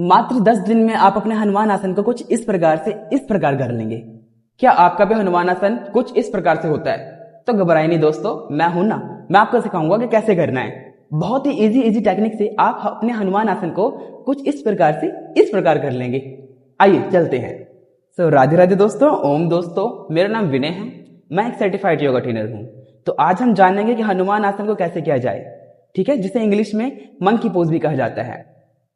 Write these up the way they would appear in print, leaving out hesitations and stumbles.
मात्र 10 दिन में आप अपने हनुमान आसन को कुछ इस प्रकार से इस प्रकार कर लेंगे। क्या आपका भी हनुमान आसन कुछ इस प्रकार से होता है? तो घबराइए नहीं दोस्तों, मैं हूं ना, मैं आपको सिखाऊंगा कि कैसे करना है। बहुत ही इजी टेक्निक से आप अपने हनुमान आसन को कुछ इस प्रकार से इस प्रकार कर लेंगे। आइए चलते हैं। सो राधे राधे दोस्तों, ओम दोस्तों, मेरा नाम विनय है, मैं एक सर्टिफाइड योगा ट्रेनर हूं। तो आज हम जानेंगे कि हनुमान आसन को कैसे किया जाए, ठीक है, जिसे इंग्लिश में मंकी पोज भी कहा जाता है।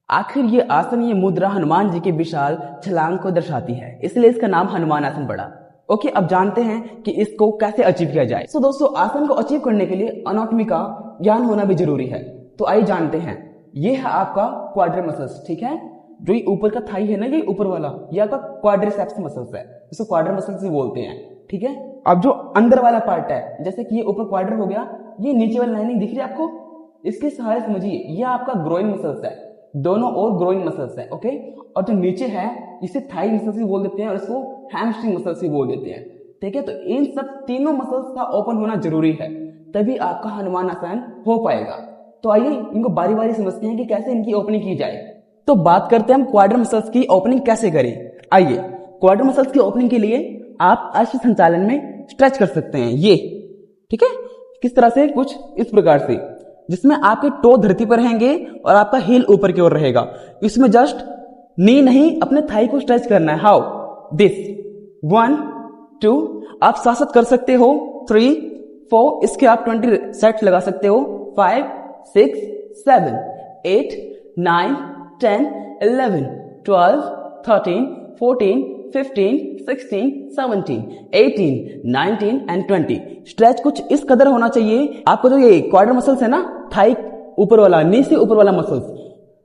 आखिर ये आसन, ये मुद्रा हनुमान जी के विशाल छलांग को दर्शाती है, इसलिए इसका नाम हनुमान आसन पड़ा। ओके, अब जानते हैं कि इसको कैसे अचीव किया जाए। तो दोस्तों, आसन को अचीव करने के लिए एनाटॉमी का ज्ञान होना भी जरूरी है। तो आइए जानते हैं। ये है आपका क्वाड्र मसल्स, ठीक है, जो ये ऊपर का थाई है ना, ये ऊपर वाला, ये आपका क्वाड्रिसेप्स मसल्स है, इसको क्वाड्र मसल्स भी बोलते हैं, ठीक है। अब जो अंदर वाला पार्ट है, जैसे कि ये ऊपर क्वाड्र हो गया, ये नीचे वाली लाइनिंग दिख रही है आपको, इसके सहारे समझिए, ये आपका ग्रोइन मसल्स है, दोनों और ग्रोइन मसल्स है, ओके। और जो नीचे है इसे थाई मसल्स भी बोल देते हैं और इसको हैमस्ट्रिंग मसल्स भी बोल देते हैं, ठीक है। तो इन सब तीनों मसल्स का ओपन होना जरूरी है, तभी आपका हनुमान आसन हो पाएगा। तो आइए इनको बारी बारी समझते हैं कि कैसे इनकी ओपनिंग की जाए। तो बात करते हैं हम क्वाड्र मसल्स की ओपनिंग कैसे करें। आइए, क्वाड्र मसल्स की ओपनिंग के लिए आप अश्व संचालन में स्ट्रेच कर सकते हैं, ये, ठीक है, किस तरह से, कुछ इस प्रकार से, जिसमें आपके टो धरती पर रहेंगे और आपका हील ऊपर की ओर रहेगा। इसमें जस्ट नी नहीं, अपने थाई को स्ट्रेच करना है। हाउ? दिस 1 2, आप साथ कर सकते हो 3 4, इसके आप 20 सेट्स लगा सकते हो, 5 6 7 8 9 10 11 12 13 14 15 16 17 18 19 एंड 20। स्ट्रेच कुछ इस कदर होना चाहिए। आपको जो ये क्वाड्र मसल्स है ना, थाई ऊपर वाला, नी से ऊपर वाला मसल्स,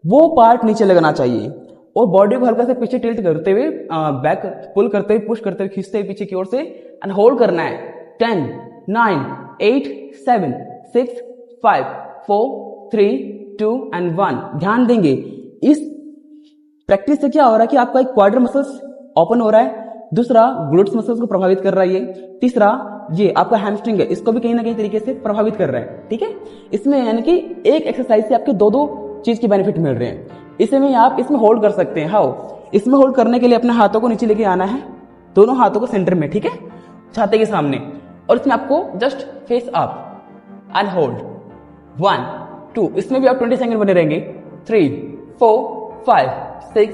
वो पार्ट नीचे लगना चाहिए और बॉडी को हल्का से पीछे टिल्ट करते हुए, बैक पुल करते हुए, पुश करते हुए, खींचते हुए पीछे की ओर से, एंड होल्ड करना है। 10 9 8 7 6 5 4 3 2 एंड 1। ध्यान देंगे, इस प्रैक्टिस से क्या हो रहा है कि आपका एक क्वाड्र मसल्स ओपन हो रहा है, दूसरा ग्लूट्स मसल्स को प्रभावित कर रहा है, ये तीसरा ये आपका हैमस्ट्रिंग है, इसको भी कहीं ना कहीं तरीके से प्रभावित कर रहा है, ठीक है। इसमें यानी कि एक एक्सरसाइज से आपके दो चीज के बेनिफिट मिल रहे हैं। इसमें आप इसमें होल्ड कर सकते हैं। हाउ? इसमें होल्ड करने के लिए अपने हाथों को नीचे लेके आना है, दोनों हाथों को सेंटर में, ठीक है, छाती के सामने, और इसमें आपको just face up and hold 1 2, इसमें भी आप 20 सेकंड बने रहेंगे। 3 4 5 6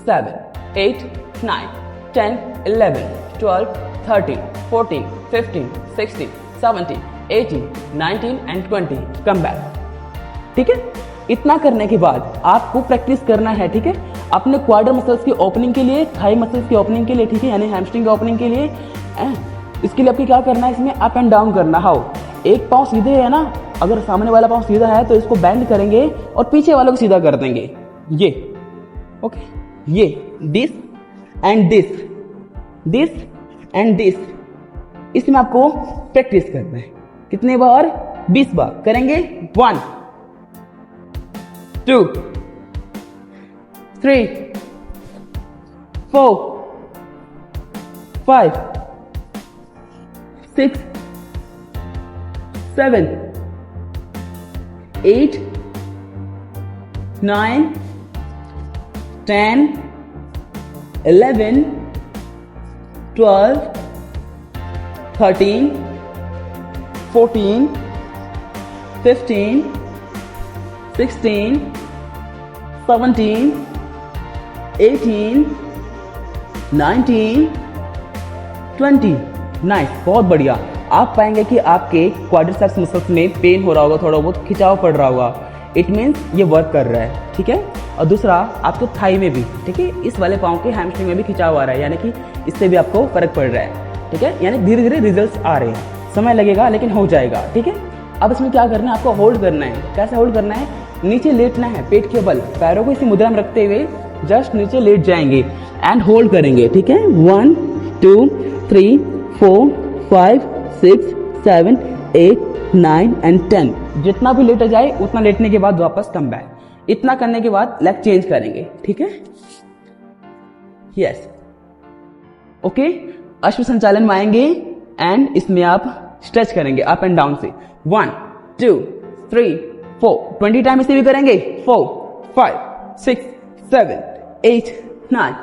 7 8 9 10 11 12 13 14 15 16 17 18 19 एंड 20। कम बैक, ठीक है। इतना करने के बाद आपको प्रैक्टिस करना है, ठीक है, अपने क्वाड्र मसल्स की ओपनिंग के लिए, थाई मसल्स की ओपनिंग के लिए, ठीक है, यानी हैमस्ट्रिंग की ओपनिंग के लिए। इसके लिए आपको क्या करना है, इसमें अप एंड डाउन करना। हाउ? एक पांव सीधे है ना, अगर सामने वाला पांव सीधा है तो इसको बेंड करेंगे और पीछे वालों को सीधा कर देंगे, ये, ओके, ये, this and this, this and this. इसमें आपको प्रैक्टिस करना है। कितने बार? 20 बार करेंगे। 1 2 3 4 5 6 7 8 9 10 11 12 13 14 15 16 17 18 19 20। नाइस, बहुत बढ़िया। आप पाएंगे कि आपके क्वाड्रिसेप्स मसल्स में पेन हो रहा होगा, थोड़ा बहुत खिंचाव पड़ रहा होगा, इट मीन्स ये वर्क कर रहा है, ठीक है। और दूसरा आपको थाई में भी, ठीक है, इस वाले पाँव के हैमस्ट्रिंग में भी खिंचाव आ रहा है, यानी कि इससे भी आपको फर्क पड़ रहा है, ठीक है, यानी धीरे धीरे रिजल्ट्स आ रहे हैं, समय लगेगा लेकिन हो जाएगा, ठीक है। अब इसमें क्या करना है, आपको होल्ड करना है। कैसे होल्ड करना है? नीचे लेटना है, पेट के बल, पैरों को इसी मुद्रा में रखते हुए जस्ट नीचे लेट जाएंगे एंड होल्ड करेंगे, ठीक है। 1 2 3 4 5 6 7 8 9 एंड 10। जितना भी लेटा जाए उतना लेटने के बाद वापस कम बैक। इतना करने के बाद लेग चेंज करेंगे, ठीक है। Yes, okay. अश्व संचालन में आएंगे एंड इसमें आप स्ट्रेच करेंगे अप एंड डाउन से। 1 2 3 4, 20 टाइम इसे भी करेंगे। 4 5 6 7 8, 9,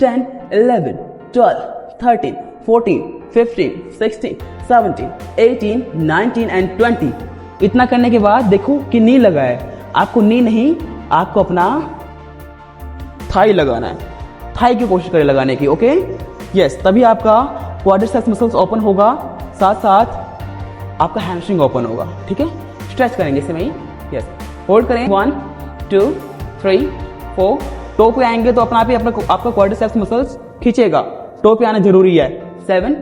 10, 11, 12, 13, 14, 15, 16, 17, 18, 19 एंड 20। इतना करने के बाद देखो कि नी लगा है, आपको नी नहीं, आपको अपना थाई लगाना है। थाई की कोशिश करें लगाने की, ओके यस, तभी आपका क्वाड्रिसेप्स मसल्स ओपन होगा, साथ साथ आपका हैमस्ट्रिंग ओपन होगा। ठीक है, स्ट्रेच करेंगे इसे में ही, यस, होल्ड करें 1 2 3 4, टो पे आएंगे तो अपना आप ही आपका क्वाड्रिसेप्स मसल्स खींचेगा, टो पे आना जरूरी है। 7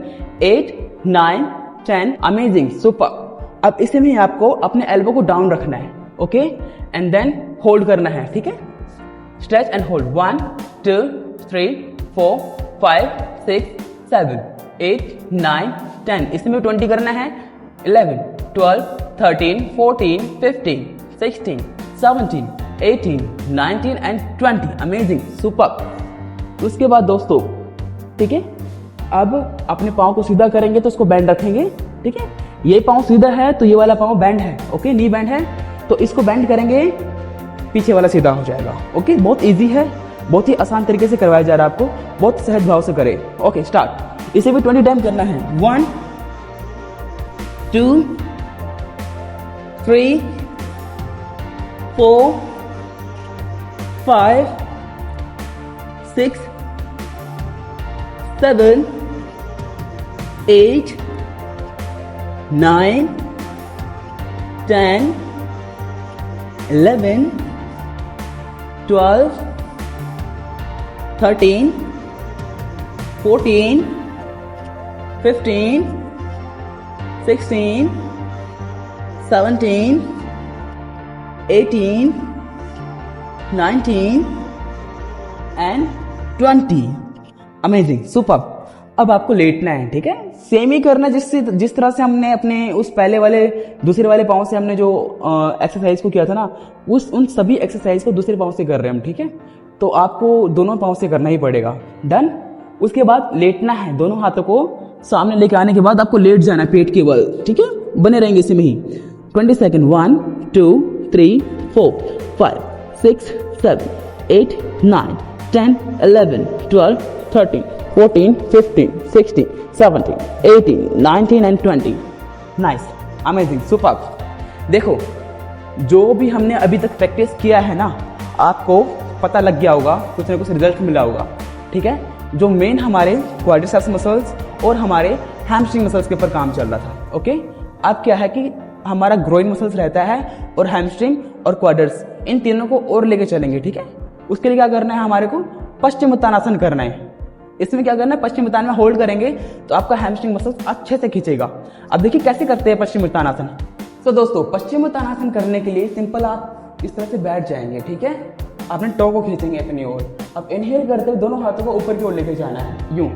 8 9 10, अमेजिंग, सुपर। अब इसे में आपको अपने एल्बो को डाउन रखना है, ओके, एंड देन होल्ड करना है। ठीक है, स्ट्रेच एंड होल्ड 1 2 3 4 5 6 7 8 9 10, इसमें 20 करना है। 11 12 13 14 15 16 17 18 19 एंड 20, अमेजिंग, सुपर। उसके बाद दोस्तों, ठीक है, अब अपने पाँव को सीधा करेंगे तो उसको बैंड रखेंगे। ठीक है, ये पाँव सीधा है तो ये वाला पाँव बैंड है, ओके, नी बैंड है तो इसको बैंड करेंगे, पीछे वाला सीधा हो जाएगा। ओके, बहुत इजी है, बहुत ही आसान तरीके से करवाया जा रहा है आपको, बहुत सहज भाव से करें। Okay, start. इसे भी 20 टाइम करना है। 1 2 3 4 5 6 7 8 9 10 11 12 13 14 15 16 17 18 19 एंड 20, अमेजिंग, सुपर। अब आपको लेटना है। ठीक है, सेम ही करना जिस तरह से हमने अपने उस पहले वाले दूसरे वाले पाँव से हमने जो एक्सरसाइज को किया था ना, उन सभी एक्सरसाइज को दूसरे पाँव से कर रहे हैं हम। ठीक है, तो आपको दोनों पाँव से करना ही पड़ेगा। डन। उसके बाद लेटना है, दोनों हाथों को सामने लेके आने के बाद आपको लेट जाना है पेट के बल। ठीक है, बने रहेंगे इसी में ही 20 second. 1 2 3 4 5 6 7 8 9 10 11 12 13 14 15 16 17 18 19 and 20, nice, amazing, super. देखो, जो भी हमने अभी तक प्रैक्टिस किया है ना, आपको पता लग गया होगा, कुछ ना कुछ रिजल्ट मिला होगा। ठीक है, जो मेन हमारे क्वाड्रिसेप्स मसल्स और हमारे हैमस्ट्रिंग मसल्स के ऊपर काम चल रहा था। ओके, अब क्या है कि हमारा ग्रोइन मसल्स रहता है और हैमस्ट्रिंग और क्वाड्र्स, इन तीनों को और लेके चलेंगे। ठीक है, उसके लिए क्या करना है, हमारे को पश्चिमोत्तानासन करना है। इसमें क्या करना है, पश्चिमोत्तान में होल्ड करेंगे तो आपका हैमस्ट्रिंग मसल्स अच्छे से खींचेगा। अब देखिए कैसे करते हैं पश्चिमोत्तानासन। तो दोस्तों, पश्चिमोत्तानासन करने के लिए सिंपल आप इस तरह से बैठ जाएंगे। ठीक है, आपने टो को खींचेंगे अपनी ओर। अब इनहेल करते हुए दोनों हाथों को ऊपर की ओर लेके जाना है, यूं,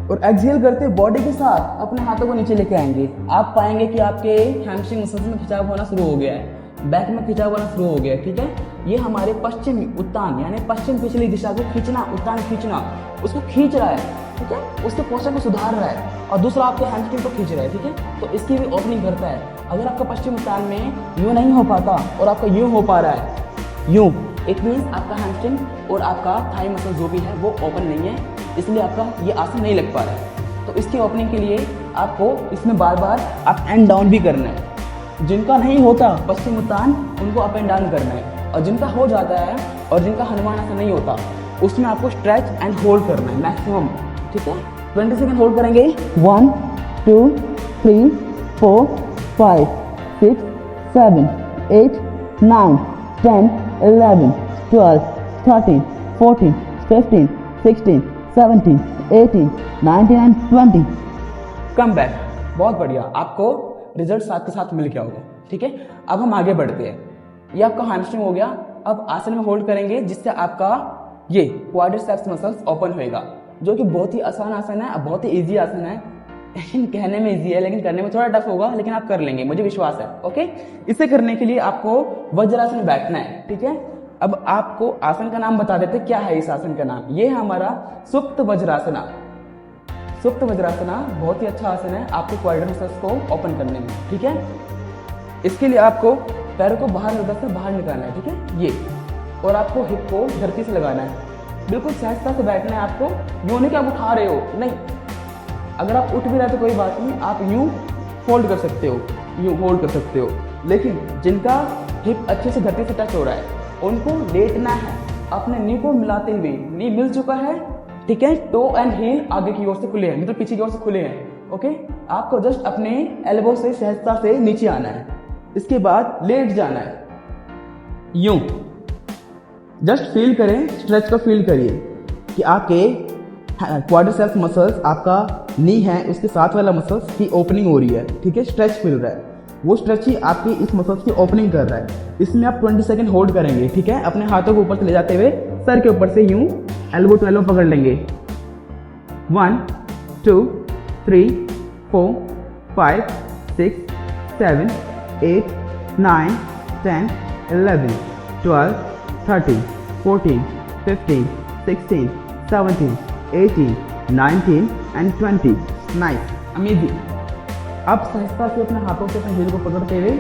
और एक्सहेल करते हुए बॉडी के साथ अपने हाथों को नीचे लेके आएंगे। आप पाएंगे कि आपके हैमस्ट्रिंग मसल्स में खिंचाव होना शुरू हो गया है, बैक में खिंचाव होना शुरू हो गया है। ठीक है, ये हमारे पश्चिम उत्तान यानी पश्चिम पिछली दिशा को खींचना, उत्तान खींचना, उसको खींच रहा है। ठीक है, उसके पोस्चर को सुधार रहा है और दूसरा आपके हैमस्ट्रिंग को खींच रहा है। ठीक है, तो इसकी भी ओपनिंग करता है। अगर आपका पश्चिम उत्तान में यूं नहीं हो पाता और आपका यूं हो पा रहा है, यूं, इट मीन्स आपका हैमस्ट्रिंग और आपका थाई मसल जो भी है वो ओपन नहीं है, इसलिए आपका ये आसन नहीं लग पा रहा है। तो इसकी ओपनिंग के लिए आपको इसमें बार बार अप एंड डाउन भी करना है। जिनका नहीं होता पश्चिम उत्तान, उनको अप एंड डाउन करना है, और जिनका हो जाता है और जिनका हनुमान आसन नहीं होता, उसमें आपको स्ट्रेच एंड होल्ड करना है मैक्सिमम। ठीक है, 20 सेकेंड होल्ड करेंगे। 1 2 3 4 5 6 7 8 9 10 11 12 13 14 15 16 17 18 19 एंड 20, कम बैक। बहुत बढ़िया, आपको रिजल्ट साथ के साथ मिल गया होगा। ठीक है, अब हम आगे बढ़ते हैं। ये आपका हैमस्ट्रिंग हो गया। अब आसन में होल्ड करेंगे जिससे आपका ये क्वाड्रिसेप्स मसल्स ओपन होएगा, जो कि बहुत ही आसान आसन है, बहुत ही इजी आसन है। कहने में इजी है लेकिन करने में थोड़ा टफ होगा, लेकिन आप कर लेंगे, मुझे विश्वास है। ओके, इसे करने के लिए आपको वज्रासन में बैठना है। ठीक है, अब आपको आसन का नाम बता देते क्या है इस आसन का नाम। ये है हमारा सुप्त वज्रासना। सुप्त वज्रासना बहुत ही अच्छा आसन है आपके क्वाड्रिसेप्स मसल्स को ओपन करने में। ठीक है, इसके लिए आपको पैरों को बाहर से बाहर निकालना है। ठीक है, ये, और आपको हिप को धरती से लगाना है। बिल्कुल सहजता से बैठना है आपको। यूं नहीं कि आप उठा रहे हो, नहीं। अगर आप उठ भी रहे तो कोई बात नहीं, आप यूं फोल्ड कर सकते हो, यूं होल्ड कर सकते हो। लेकिन जिनका हिप अच्छे से धरती से टच हो रहा है उनको लेटना है, अपने नी को मिलाते हुए। नी मिल चुका है, ठीक है। टो एंड हील आगे की ओर से खुले हैं, मतलब पीछे की ओर से खुले हैं। ओके, आपको जस्ट अपने एल्बो से सहजता से नीचे आना है। इसके बाद लेट जाना है, यूं। जस्ट फील करें, स्ट्रेच को फील करिए कि आपके क्वाड्रिसेप्स मसल्स, आपका नी है उसके साथ वाला मसल्स की ओपनिंग हो रही है, ठीक है। स्ट्रेच मिल रहा है, वो स्ट्रेच ही आपकी इस मसल्स की ओपनिंग कर रहा है। इसमें आप 20 सेकंड होल्ड करेंगे, ठीक है। अपने हाथों को ऊपर से ले जाते हुए सर के ऊपर से यूं एल्बो टू एल्बो पकड़ लेंगे। 1 2 3 4 5 6 7 8 9 10 11 12 13 14 15 16 17 18 19 and 20। Nice, amazing. अब सहजता से अपने हाथों से अपने हील को पकड़ते हुए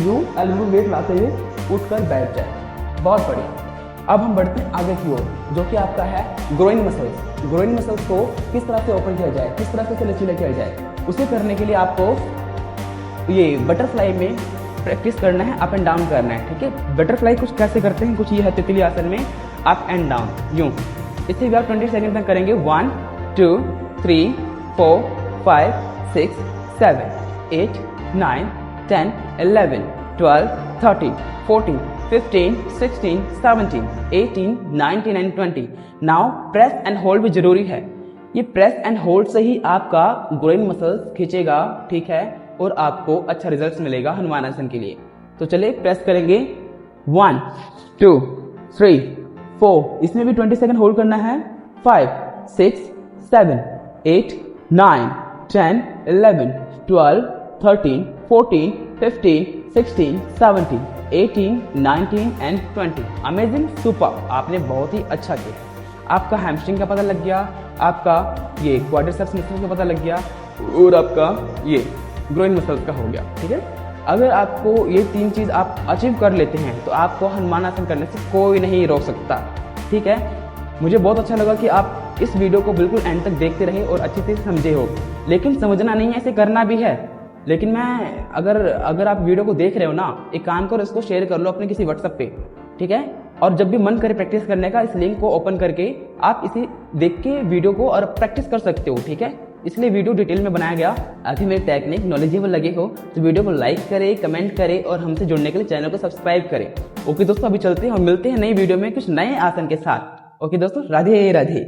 यूं एल्बो वेट लाते हुए उठकर बैठ जाए। बहुत बढ़िया। अब हम बढ़ते हैं आगे की ओर, जो कि आपका है ग्रोइन मसल्स। ग्रोइन मसल्स को किस तरह से ओपन किया जाए, किस तरह से लचीला किया जाए, उसे करने के लिए आपको ये बटरफ्लाई में प्रैक्टिस करना है, अप एंड डाउन करना है, ठीक है। बटरफ्लाई कुछ कैसे करते हैं, कुछ ये है तितली आसन में, अप एंड डाउन यूं। इसे भी आप 20 सेकंड तक करेंगे। 1 2 3 4 5 6 7 8 9 10 11 12 13 14 15 16 17 18 19 and 20। Now press and hold भी जरूरी है। ये प्रेस एंड होल्ड से ही आपका ग्रोइन मसल्स खींचेगा, ठीक है, और आपको अच्छा रिजल्ट मिलेगा हनुमान आसन के लिए। तो चलिए प्रेस करेंगे। 1 2 3 4, इसमें भी 20 सेकंड होल्ड करना है। 5 6 7 8 9 10 11 12 13 14 15 16 17 18 19 एंड 20। Amazing, super. आपने बहुत ही अच्छा किया। आपका हैमस्ट्रिंग का पता लग गया, आपका ये क्वाड्रिसेप्स मसल्स का पता लग गया, और आपका ये ग्रोइन मसल्स का हो गया, ठीक है। अगर आपको ये 3 चीज़ आप अचीव कर लेते हैं तो आपको हनुमान आसन करने से कोई नहीं रोक सकता, ठीक है। मुझे बहुत अच्छा लगा कि आप इस वीडियो को बिल्कुल एंड तक देखते रहे और अच्छे से समझे हो। लेकिन समझना नहीं है, इसे करना भी है। लेकिन मैं अगर आप वीडियो को देख रहे हो ना, एक काम करो, इसको शेयर कर लो अपने किसी व्हाट्सएप पे, ठीक है। और जब भी मन करे प्रैक्टिस करने का, इस लिंक को ओपन करके आप इसे देख के वीडियो को और प्रैक्टिस कर सकते हो, ठीक है। इसलिए वीडियो डिटेल में बनाया गया। अगर मेरी टेक्निक नॉलेजेबल लगे हो तो वीडियो को लाइक करें, कमेंट करें और हमसे जुड़ने के लिए चैनल को सब्सक्राइब करें। ओके दोस्तों, अभी चलते हैं और मिलते हैं नई वीडियो में कुछ नए आसन के साथ। ओके दोस्तों, राधे राधे।